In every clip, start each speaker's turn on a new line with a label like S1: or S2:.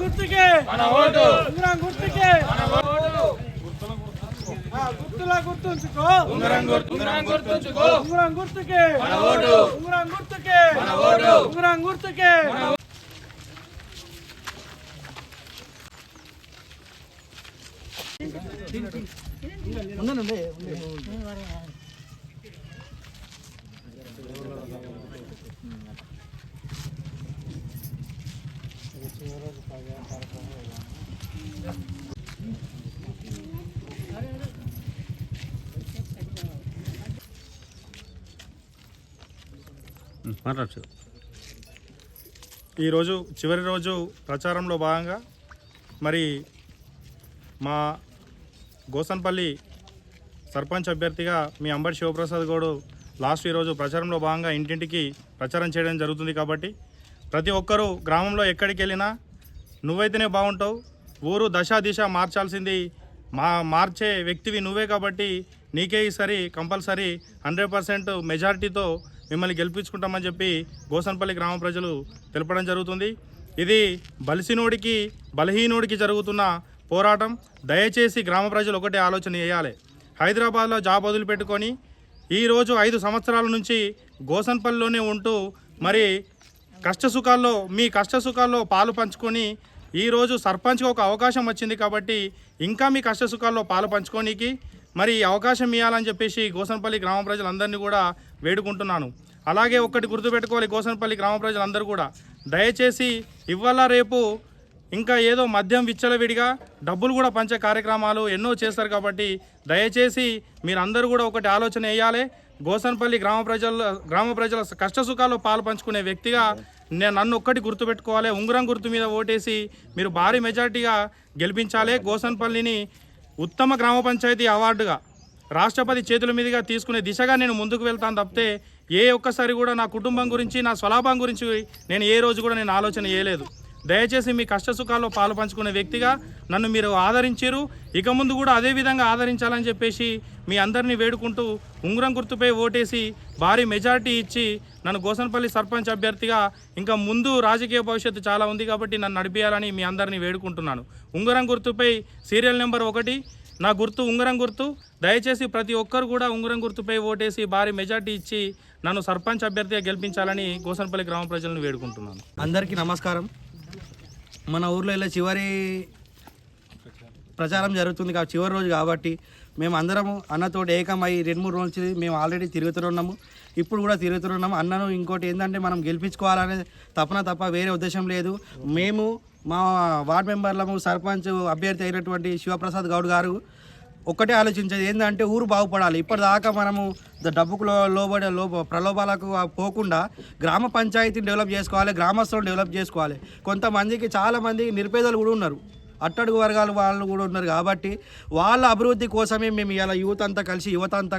S1: గుర్తుకే గుర్తుకే గుర్తులా గుర్తుంచుకో ఉంగరం గుర్తుంచుకో ఉంగరం గుర్తుకే ఉంగరం గుర్తుకే ఉంగరం గుర్తుకే
S2: ఈరోజు చివరి రోజు ప్రచారంలో భాగంగా మరి మా గోసన్పల్లి సర్పంచ్ అభ్యర్థిగా మీ అంబటి శివప్రసాద్ గౌడ్ లాస్ట్ ఈరోజు ప్రచారంలో భాగంగా ఇంటింటికి ప్రచారం చేయడం జరుగుతుంది. కాబట్టి ప్రతి ఒక్కరూ గ్రామంలో ఎక్కడికి వెళ్ళినా నువ్వైతేనే బాగుంటావు, ఊరు దశ దిశ మార్చాల్సింది మార్చే వ్యక్తివి నువ్వే, కాబట్టి నీకే ఈసారి కంపల్సరీ 100% మెజారిటీతో మిమ్మల్ని గెలిపించుకుంటామని చెప్పి గోసన్పల్లి గ్రామ ప్రజలు తెలపడం జరుగుతుంది. ఇది బలిసినోడికి బలహీనోడికి జరుగుతున్న పోరాటం. దయచేసి గ్రామ ప్రజలు ఒకటే ఆలోచన చేయాలి. హైదరాబాద్లో జాబ్ వదిలిపెట్టుకొని ఈరోజు 5 సంవత్సరాల నుంచి గోసన్పల్లిలోనే ఉంటూ మరి మీ కష్టసుఖాల్లో పాలు పంచుకొని ఈరోజు సర్పంచ్గా ఒక అవకాశం వచ్చింది. కాబట్టి ఇంకా మీ కష్టసుఖాల్లో పాలు పంచుకోనికి మరి అవకాశం ఇవ్వాలని చెప్పేసి గోసన్పల్లి గ్రామ ప్రజలందరినీ కూడా వేడుకుంటున్నాను. అలాగే ఒక్కటి గుర్తుపెట్టుకోవాలి, గోసన్పల్లి గ్రామ ప్రజలందరూ కూడా దయచేసి ఇవాళ రేపు ఇంకా ఏదో మద్యం విచ్చలవిడిగా డబ్బులు కూడా పంచే కార్యక్రమాలు ఎన్నో చేస్తారు. కాబట్టి దయచేసి మీరందరూ కూడా ఒకటి ఆలోచన వేయాలి. గోసన్పల్లి గ్రామ ప్రజల కష్టసుఖాల్లో పాలు పంచుకునే వ్యక్తిగా నన్ను ఒక్కటి గుర్తుపెట్టుకోవాలి. ఉంగరం గుర్తు మీద ఓటేసి మీరు భారీ మెజార్టీగా గెలిపించాలి. గోసన్పల్లిని ఉత్తమ గ్రామ పంచాయతీ అవార్డుగా రాష్ట్రపతి చేతుల మీదుగా తీసుకునే దిశగా నేను ముందుకు వెళ్తాను తప్పితే ఒక్కసారి కూడా నా కుటుంబం గురించి నా స్వలాభం గురించి నేను ఏ రోజు కూడా నేను ఆలోచన చేయలేదు. దయచేసి మీ కష్టసుఖాల్లో పాలు పంచుకునే వ్యక్తిగా నన్ను మీరు ఆదరించారు. ఇక ముందు కూడా అదే విధంగా ఆదరించాలని చెప్పేసి మీ అందరినీ వేడుకుంటూ ఉంగరం గుర్తుపై ఓటేసి భారీ మెజారిటీ ఇచ్చి నన్ను గోసన్పల్లి సర్పంచ్ అభ్యర్థిగా ఇంకా ముందు రాజకీయ భవిష్యత్తు చాలా ఉంది కాబట్టి నన్ను నడిపించాలని మీ అందరినీ వేడుకుంటున్నాను. ఉంగరం గుర్తుపై సీరియల్ నెంబర్ 1 నా గుర్తు ఉంగరం గుర్తు. దయచేసి ప్రతి ఒక్కరు కూడా ఉంగరం గుర్తుపై ఓటేసి భారీ మెజార్టీ ఇచ్చి నన్ను సర్పంచ్ అభ్యర్థిగా గెలిపించాలని గోసన్పల్లి గ్రామ ప్రజలను వేడుకుంటున్నాను.
S3: అందరికీ నమస్కారం. మన ఊర్లో ఇలా చివరి ప్రచారం జరుగుతుంది చివరి రోజు కాబట్టి మేము అందరము అన్నతోటి ఏకమై 2-3 రోజుల నుంచి మేము ఆల్రెడీ తిరుగుతున్నాము, ఇప్పుడు కూడా తిరుగుతున్నాము. అన్నను ఇంకోటి ఏంటంటే మనం గెలిపించుకోవాలనే తప్ప వేరే ఉద్దేశం లేదు. మేము మా వార్డు మెంబర్లము సర్పంచ్ అభ్యర్థి అయినటువంటి శివప్రసాద్ గౌడ్ గారు ఒక్కటే ఆలోచించేది ఏంటంటే ఊరు బాగుపడాలి. ఇప్పటిదాకా మనము డబ్బుకు లోబడే ప్రలోభాలకు పోకుండా గ్రామ పంచాయతీని డెవలప్ చేసుకోవాలి, గ్రామస్తులను డెవలప్ చేసుకోవాలి. కొంతమందికి చాలామంది నిరుపేదలు కూడా ఉన్నారు, అట్టడుగు వర్గాల వాళ్ళు కూడా ఉన్నారు. కాబట్టి వాళ్ళ అభివృద్ధి కోసమే మేము ఇలా యువత అంతా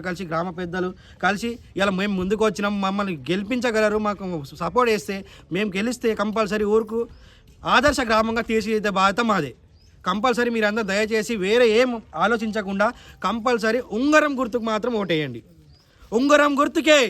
S3: కలిసి గ్రామ పెద్దలు కలిసి ఇలా మేము ముందుకు వచ్చినాం. మమ్మల్ని గెలిపించగలరు, మాకు సపోర్ట్ చేస్తే మేము గెలిస్తే కంపల్సరీ ఊరుకు ఆదర్శ గ్రామంగా తీర్చిదిద్దే బాధ్యత మాదే. కంపల్సరీ మీరందరూ దయచేసి వేరే ఏం ఆలోచించకుండా కంపల్సరీ ఉంగరం గుర్తుకు మాత్రం ఓటేయండి. ఉంగరం గుర్తుకే.